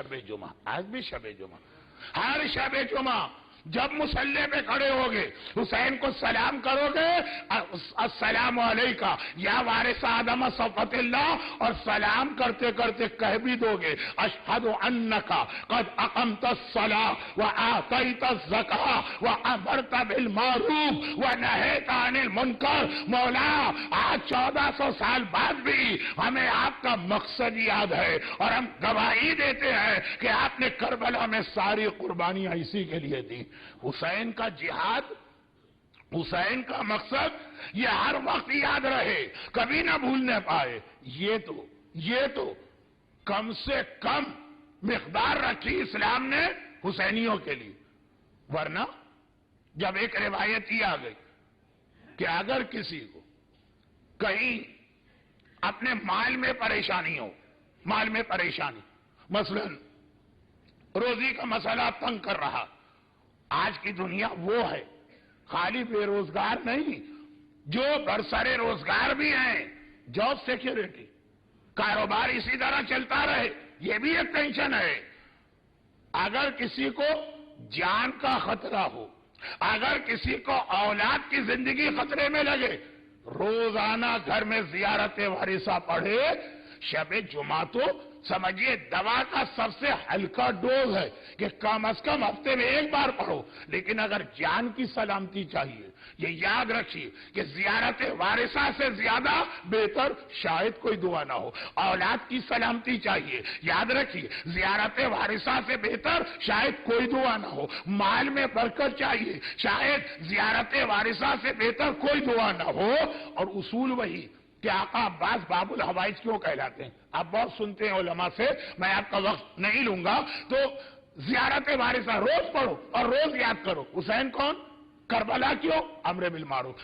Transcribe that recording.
شب جمعہ، آج بھی شب جمعہ، ہر شب جمعہ جب مصلی پہ کھڑے ہوگے حسین کو سلام کرو گے، السلام علیکہ یا وارث آدم صفوت اللہ، اور سلام کرتے کرتے کہہ بھی دو گے اشہد انک قد اقمت الصلاۃ وآتیت الزکاۃ وامرت بالمعروف ونہیت عن المنکر۔ مولا آج 1400 سال بعد بھی ہمیں آپ کا مقصد یاد ہے، اور ہم گواہی دیتے ہیں کہ آپ نے کربلا میں ساری قربانیاں اسی کے لیے دی۔ حسین کا جہاد، حسین کا مقصد یہ ہر وقت یاد رہے، کبھی نہ بھولنے پائے۔ یہ تو کم سے کم مقدار رکھی اسلام نے حسینیوں کے لیے، ورنہ جب ایک روایت یہ آ گئی کہ اگر کسی کو کہیں اپنے مال میں پریشانی ہو، مال میں پریشانی، مثلا روزی کا مسئلہ تنگ کر رہا، آج کی دنیا وہ ہے، خالی بے روزگار نہیں، جو برسرے روزگار بھی ہیں، جاب سیکیورٹی، کاروبار اسی طرح چلتا رہے، یہ بھی ایک ٹینشن ہے۔ اگر کسی کو جان کا خطرہ ہو، اگر کسی کو اولاد کی زندگی خطرے میں لگے، روزانہ گھر میں زیارت وارثہ پڑھے۔ شب جمعہ تو سمجھیے دوا کا سب سے ہلکا ڈوز ہے کہ کم از کم ہفتے میں ایک بار پڑھو، لیکن اگر جان کی سلامتی چاہیے، یہ یاد رکھیے کہ زیارت وارثہ سے زیادہ بہتر شاید کوئی دعا نہ ہو۔ اولاد کی سلامتی چاہیے، یاد رکھیے زیارت وارثہ سے بہتر شاید کوئی دعا نہ ہو۔ مال میں برکت چاہیے، شاید زیارت وارثہ سے بہتر کوئی دعا نہ ہو۔ اور اصول وہی کہ آقا عباس باب الحوائج کیوں کہلاتے ہیں، آپ بہت سنتے ہیں علماء سے، میں آپ کا وقت نہیں لوں گا۔ تو زیارت وارثہ روز پڑھو اور روز یاد کرو۔ حسین کون؟ کربلا کیوں؟ امر بالمعروف۔